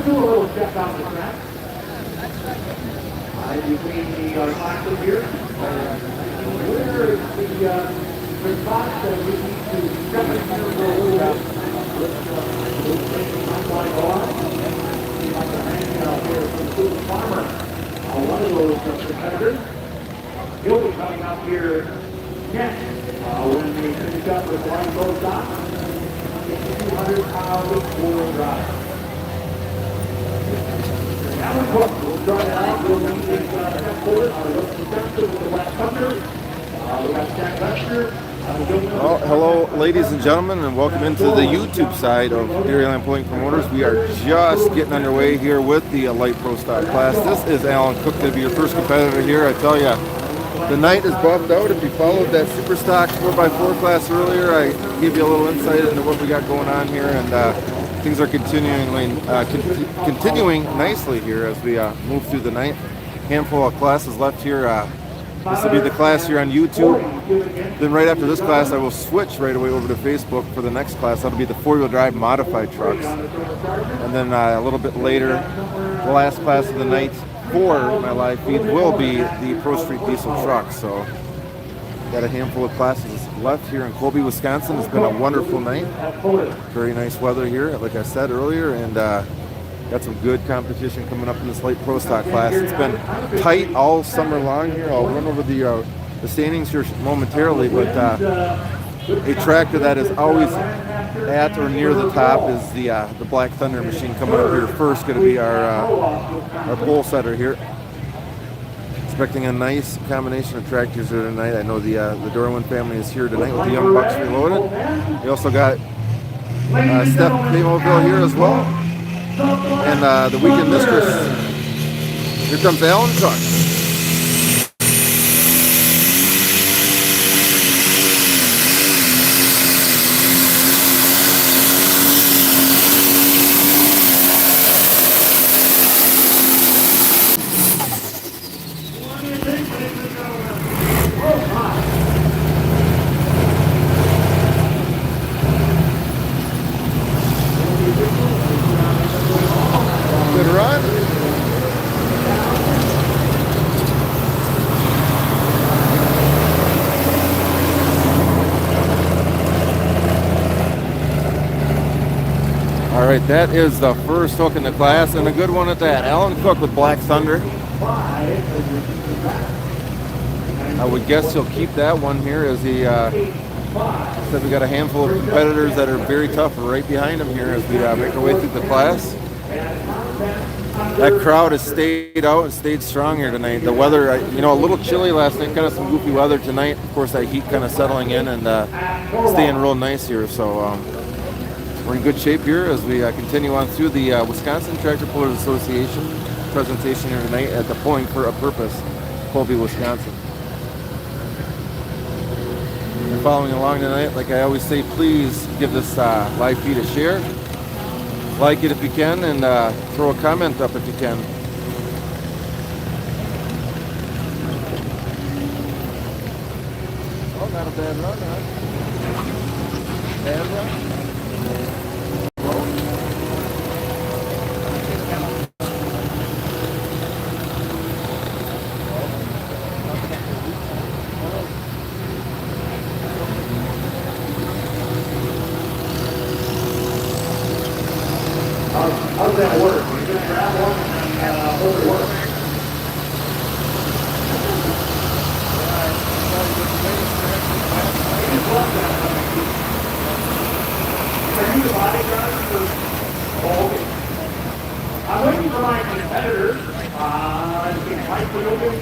do a little check on the track. Between the classes here. Where is the spot that we need to step in here for a little bit? Like the hang out here from Food Farmer. One of those competitors. He'll be coming up here next when we finish up with one goes on. 200-pound four-wheel drive. Alan Cook will try it out. We'll need this step forward. With the Black Thunder. We got Jack Lester. Well, hello, ladies and gentlemen, and welcome into the YouTube side of Dairyland Pulling Promoters. We are just getting underway here with the Light Pro Stock class. This is Alan Cook, going to be your first competitor here. I tell you, the night is buffed out. If you followed that Super Stock 4x4 class earlier, I gave you a little insight into what we got going on here, and things are continuing nicely here as we move through the night. Handful of classes left here. This will be the class here on YouTube. Then right after this class, I will switch right away over to Facebook for the next class. That'll be the four-wheel drive modified trucks. And then a little bit later, the last class of the night for my live feed will be the Pro Street Diesel trucks. So got a handful of classes left here in Colby, Wisconsin. It's been a wonderful night. Very nice weather here, like I said earlier, and got some good competition coming up in this Light Pro Stock class. It's been tight all summer long here. I'll run over the standings here momentarily, but a tractor that is always at or near the top is the Black Thunder machine coming up here first. Going to be our pole setter here. Expecting a nice combination of tractors here tonight. I know the Dorwin family is here tonight with the Young Bucks Reloaded. We also got Steph Paymoville here as well. And the weekend mistress. Here comes Alan Cook. Good run. All right, that is the first hook in the class, and a good one at that. Alan Cook with Black Thunder. I would guess he'll keep that one here as he said we got a handful of competitors that are very tough right behind him here as we make our way through the class. That crowd has stayed out and stayed strong here tonight. The weather, a little chilly last night, kind of some goofy weather tonight. Of course, that heat kind of settling in and staying real nice here. So we're in good shape here as we continue on through the Wisconsin Tractor Pullers Association presentation here tonight at the Pulling for a Purpose, Colby, Wisconsin. If you're following along tonight, like I always say, please give this live feed a share. Like it if you can, and throw a comment up if you can. Oh, not a bad run, huh? Bad run? How's that work? You just grab one and hold it work. Are you the body driver for Colby? I'm waiting for my competitors. Mike Logan,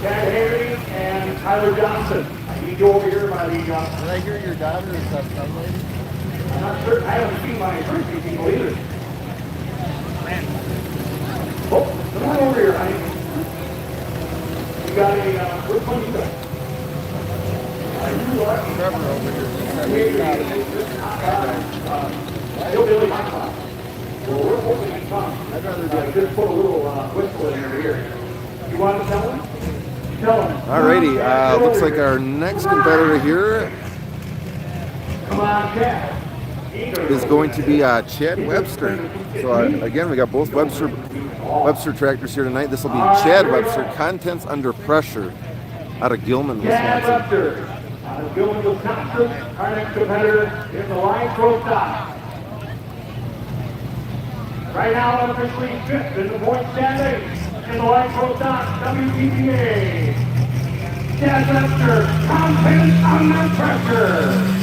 Chad Harry, and Tyler Johnson. I need you over here, my lead Johnson. Did I hear your daughter is that young lady? I'm not sure. I haven't seen my first people either. Oh, come on over here, honey. You got a, which one you got? Trevor over here. Hillbilly Hot Club. Well, we're hoping to come. I'd rather just put a little whistle in your ear. You want to tell him? Tell him. Alrighty, looks like our next competitor here. Come on, Chad. is going to be Chad Webster. So again, we got both Webster tractors here tonight. This will be Chad Webster, Contents Under Pressure, out of Gilman, Chad Wisconsin. Webster, out of Gilman, Wisconsin. Our next competitor is the line pro stop. Right now, unofficially fifth in the point standing in the line pro stop, WPPA. Chad Webster, Contents Under Pressure.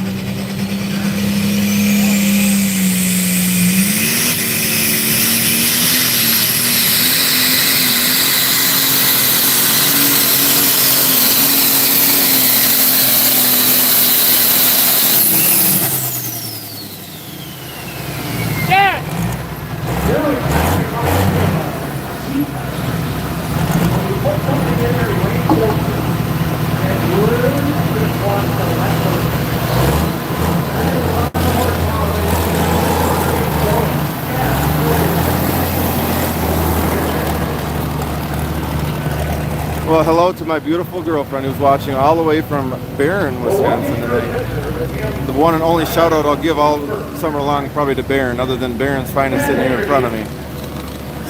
Well, hello to my beautiful girlfriend who's watching all the way from Barron, Wisconsin tonight. The one and only shout out I'll give all summer long probably to Barron, other than Barron's finest sitting here in front of me.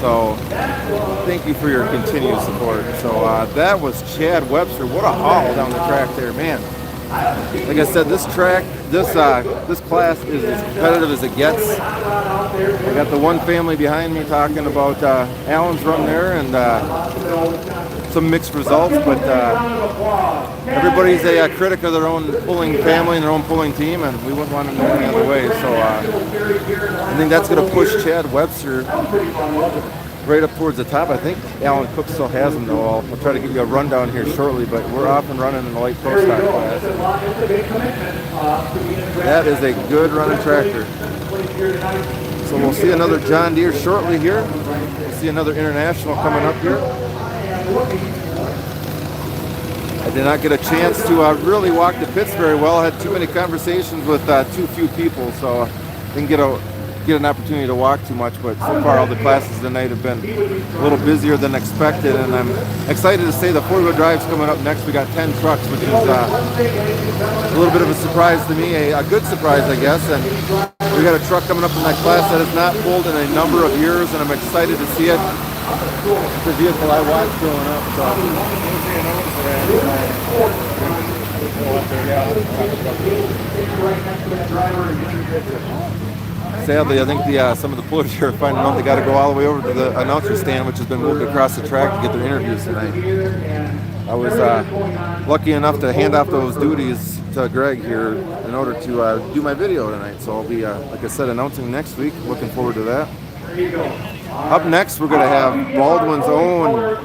So thank you for your continued support. So that was Chad Webster. What a haul down the track there, man. Like I said, this track, this class is as competitive as it gets. I got the one family behind me talking about Alan's run there and some mixed results, but everybody's a critic of their own pulling family and their own pulling team, and we wouldn't want to go any other way. So I think that's going to push Chad Webster right up towards the top. I think Alan Cook still has him, though. I'll try to give you a rundown here shortly, but we're off and running in the light pro stock class. That is a good running tractor. So we'll see another John Deere shortly here. We'll see another international coming up here. I did not get a chance to really walk the pits very well. I had too many conversations with too few people, so I didn't get an opportunity to walk too much. But so far, all the classes tonight have been a little busier than expected, and I'm excited to say the four-wheel drive's coming up next. We got 10 trucks, which is a little bit of a surprise to me, a good surprise, I guess. And we got a truck coming up in that class that has not pulled in a number of years, and I'm excited to see it. It's a vehicle I watched growing up. Sadly, I think some of the pullers here are finding out they got to go all the way over to the announcer stand, which has been moved across the track to get their interviews tonight. I was lucky enough to hand off those duties to Greg here in order to do my video tonight. So I'll be, like I said, announcing next week. Looking forward to that. Up next, we're going to have Baldwin's own. We'll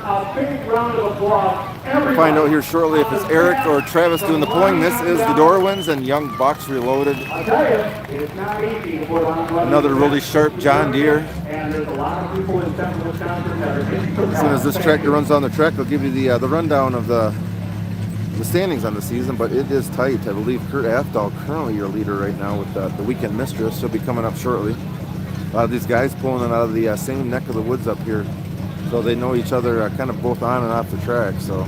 find out here shortly if it's Eric or Travis doing the pulling. This is the Dorwins and Young Bucks Reloaded. Another really sharp John Deere. As soon as this tractor runs down the track, I'll give you the rundown of the standings on the season, but it is tight. I believe Kurt Afdahl, currently your leader right now with the Weekend Mistress. She'll be coming up shortly. A lot of these guys pulling it out of the same neck of the woods up here, so they know each other kind of both on and off the track. So,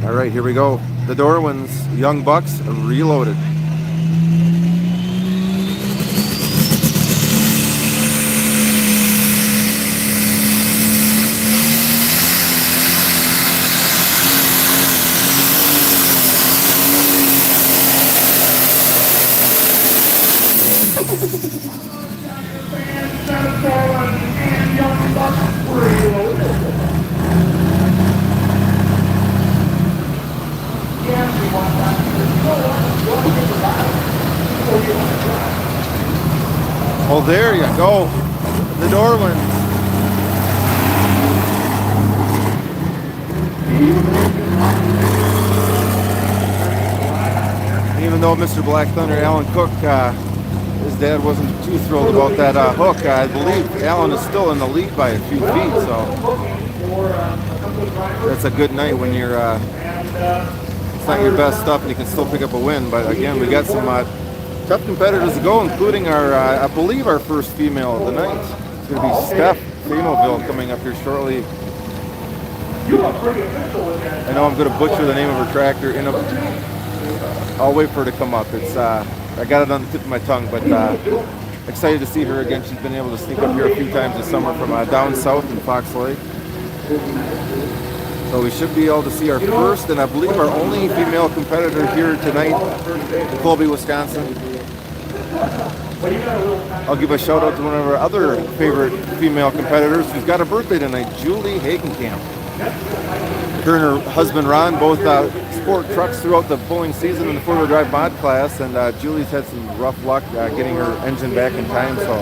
all right, here we go. The Dorwins, Young Bucks Reloaded. Well, there you go, the Dorwins. Even though Mr. Black Thunder, Alan Cook, his dad wasn't too thrilled about that hook, I believe Alan is still in the lead by a few feet, so that's a good night when you're, it's not your best stuff and you can still pick up a win. But again, we got some tough competitors to go, including our, I believe, our first female of the night. It's going to be Steph Famoville coming up here shortly. I know I'm going to butcher the name of her tractor. I'll wait for her to come up. It's I got it on the tip of my tongue, but excited to see her again. She's been able to sneak up here a few times this summer from down south in Fox Lake. So we should be able to see our first and I believe our only female competitor here tonight in Colby, Wisconsin. I'll give a shout out to one of our other favorite female competitors who's got a birthday tonight, Julie Hagenkamp. Her and her husband Ron both sport trucks throughout the pulling season in the four-wheel drive mod class, and Julie's had some rough luck getting her engine back in time. So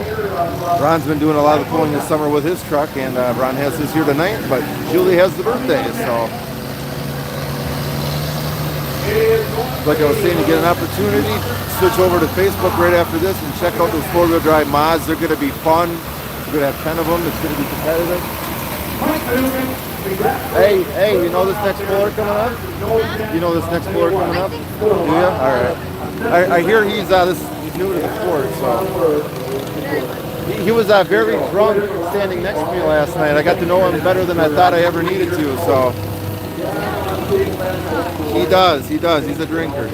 Ron's been doing a lot of the pulling this summer with his truck, and Ron has his here tonight, but Julie has the birthday. So like I was saying, you get an opportunity, switch over to Facebook right after this and check out those four-wheel drive mods. They're going to be fun. We're going to have 10 of them. It's going to be competitive. Hey, you know this next puller coming up? You know this next puller coming up? Do you? All right. I hear he's new to the sport, so. He was very drunk standing next to me last night. I got to know him better than I thought I ever needed to, so. He does. He's a drinker.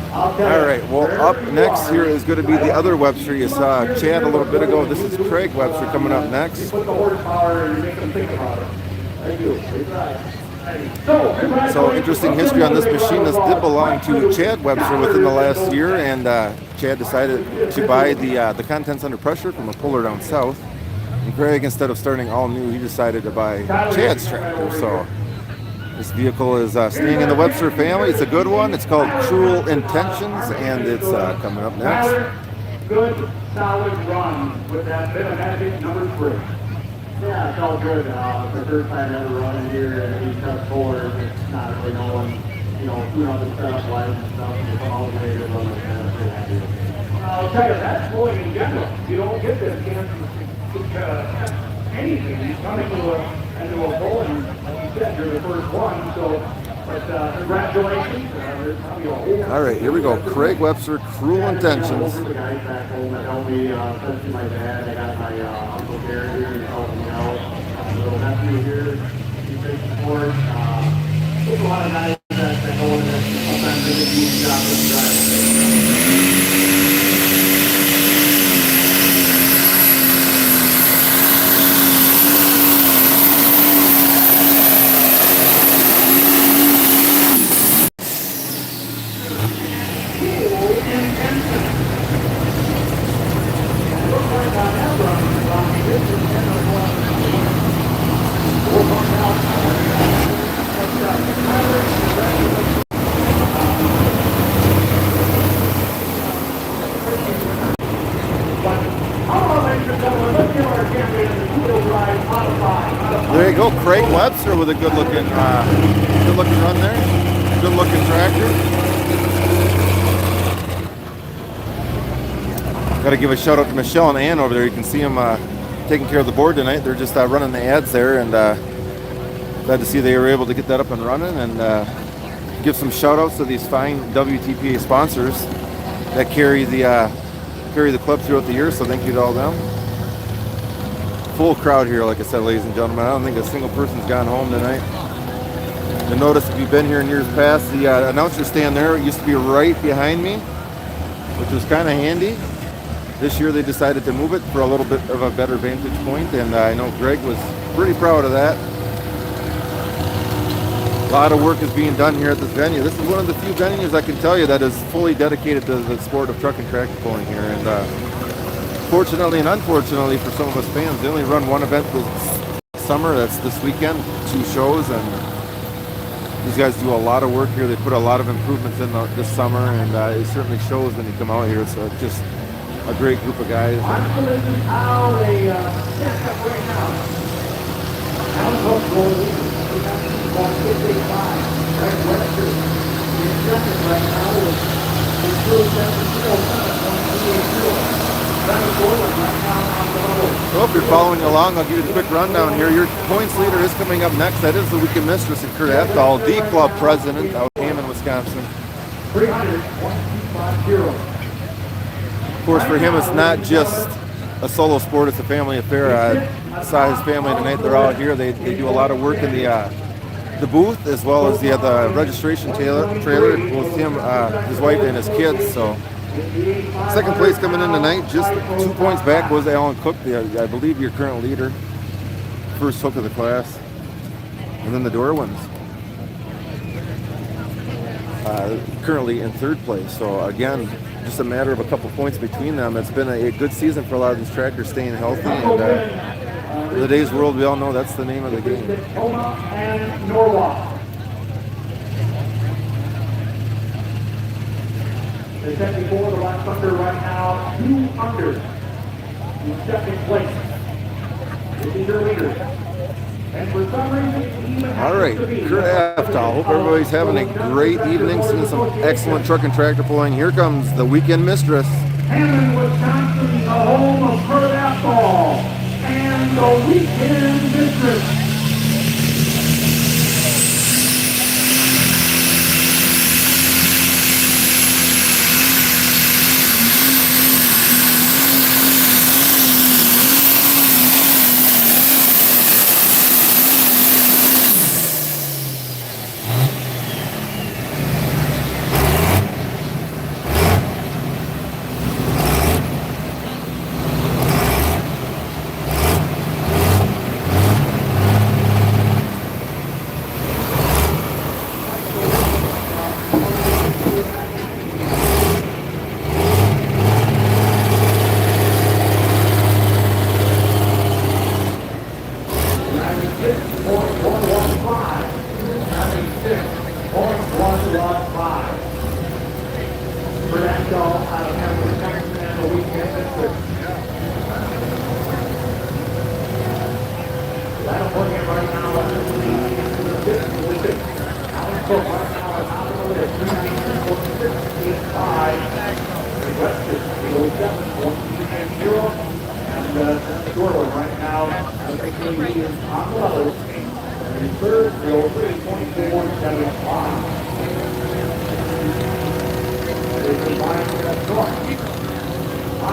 All right, well, up next here is going to be the other Webster. You saw Chad a little bit ago. This is Craig Webster coming up next. So interesting history on this machine. This did belong to Chad Webster within the last year, and Chad decided to buy the contents under pressure from a puller down south. And Craig, instead of starting all new, he decided to buy Chad's tractor. So this vehicle is staying in the Webster family. It's a good one. It's called Cruel Intentions, and it's coming up next. Good, solid run with that bit of magic number 3. Yeah, it's all good. It's the first time I ever run in here, and he's cut forward. It's not really knowing, who knows the setup lights and stuff. It's all the way to run like that. I'll tell you, that's pulling in general. You don't get this chance to anything. You come into a bowl, and like you said, you're the first one. So, but congratulations. There's probably a whole. All right, here we go. Craig Webster, Cruel Intentions. The guys back home that helped me, especially my dad. I got my Uncle Gary here, he's helping me out. Little nephew here, he's big support. There's a lot of guys that go in that sometimes they get these jobs with driving. There you go, Craig Webster with a good-looking run there. Good-looking tractor. Got to give a shout out to Michelle and Ann over there. You can see them taking care of the board tonight. They're just running the ads there, and glad to see they were able to get that up and running. And give some shout outs to these fine WTPA sponsors that carry the club throughout the year. So thank you to all them. Full crowd here, like I said, ladies and gentlemen. I don't think a single person's gone home tonight. You'll notice if you've been here in years past, the announcer stand there used to be right behind me, which was kind of handy. This year they decided to move it for a little bit of a better vantage point, and I know Greg was pretty proud of that. A lot of work is being done here at this venue. This is one of the few venues I can tell you that is fully dedicated to the sport of truck and tractor pulling here. And fortunately and unfortunately for some of us fans, they only run one event this summer. That's this weekend, 2 shows, and these guys do a lot of work here. They put a lot of improvements in this summer, and it certainly shows when you come out here. So it's just a great group of guys. So if you're following along, I'll give you a quick rundown here. Your points leader is coming up next. That is the weekend mistress in Kurt Afthal, the club president out of Hammond, Wisconsin. 300-150. Of course, for him, it's not just a solo sport, it's a family affair. I saw his family tonight. They're all here. They do a lot of work in the the booth, as well as the registration trailer with him, his wife, and his kids. So second place coming in tonight, just 2 points back, was Alan Cook, I believe your current leader. First hook of the class. And then the Darwins, currently in third place. So again, just a matter of a couple points between them. It's been a good season for a lot of these trackers, staying healthy. And in today's world, we all know that's the name of the game. And Norwalk. They set before the last under right now, 2 under in second place. This is your leader. And for some reason, even All right, Kurt Aftal. Hope everybody's having a great evening, seeing some excellent truck and tractor pulling. Here comes the weekend mistress. Hammond, Wisconsin, the home of Kurt Aftal, and the weekend mistress.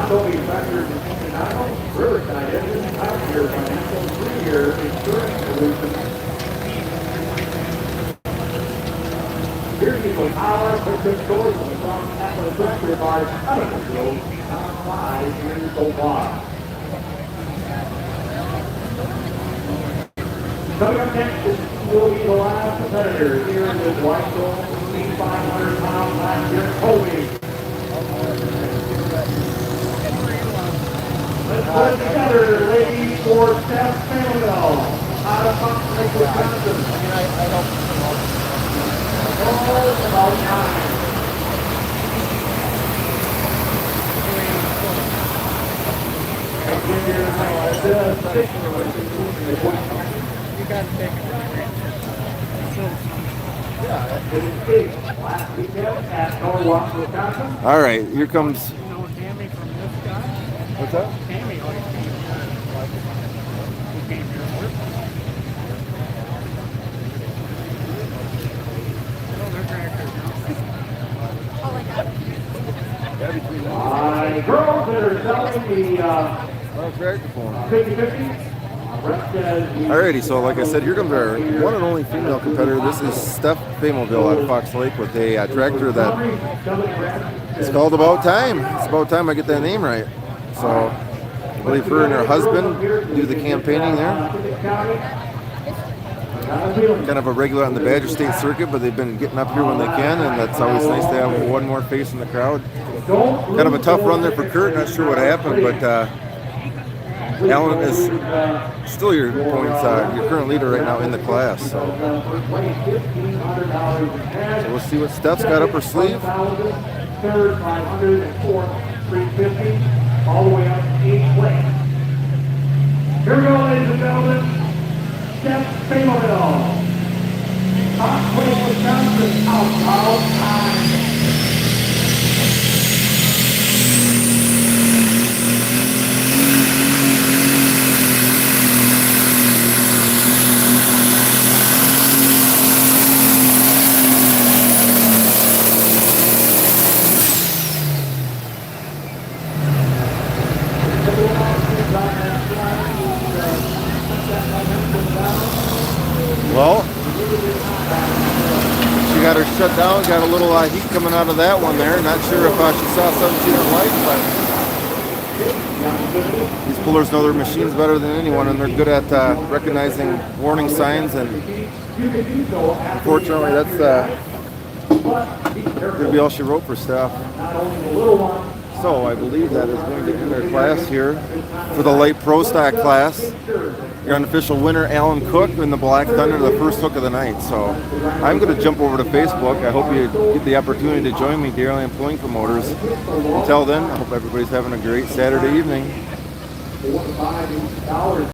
Colby factors in Chicago, Riverside Engine, out here financial 3-year insurance solutions. Here's the power of good choice from Atlas Tractor by Medical Field, top 5 years so far. Coming up next will be the last competitor here in this white zone, 500-pound last year, Colby. Let's put it together, ladies, for Steph Samuel, out of Fox Lake, Wisconsin. All about time. You got to take it. Last weekend at Norwalk, Wisconsin. All right, here comes. You know Tammy from this guy? What's that? Tammy always came here. He came here and worked. Oh, they're tractors now. Girls that are selling the Tractor pulling. 50-50. Alrighty, so like I said, here comes our one and only female competitor. This is Steph Fameville out of Fox Lake with a tractor that is called About Time. It's about time I get that name right. So I believe her and her husband do the campaigning there. Kind of a regular on the Badger State circuit, but they've been getting up here when they can, and that's always nice to have one more face in the crowd. Kind of a tough run there for Kurt. Not sure what happened, but Alan is still your points, your current leader right now in the class. So we'll see what Steph's got up her sleeve. Third, 500, and fourth, 350, all the way up to 8th place. Here we go, ladies and gentlemen. Steph Fameville, Fox Lake, Wisconsin, out time. Well, shut down. Got a little heat coming out of that one there. Not sure if she saw 17 lights, but these pullers know their machines better than anyone, and they're good at recognizing warning signs. And unfortunately, that's going to be all she wrote for staff. So I believe that is going to end our class here for the Light Pro Stock class. Your unofficial winner, Alan Cook, in the Black Thunder, the first hook of the night. So I'm going to jump over to Facebook. I hope you get the opportunity to join me, Dairyland Pulling Promoters. Until then, I hope everybody's having a great Saturday evening.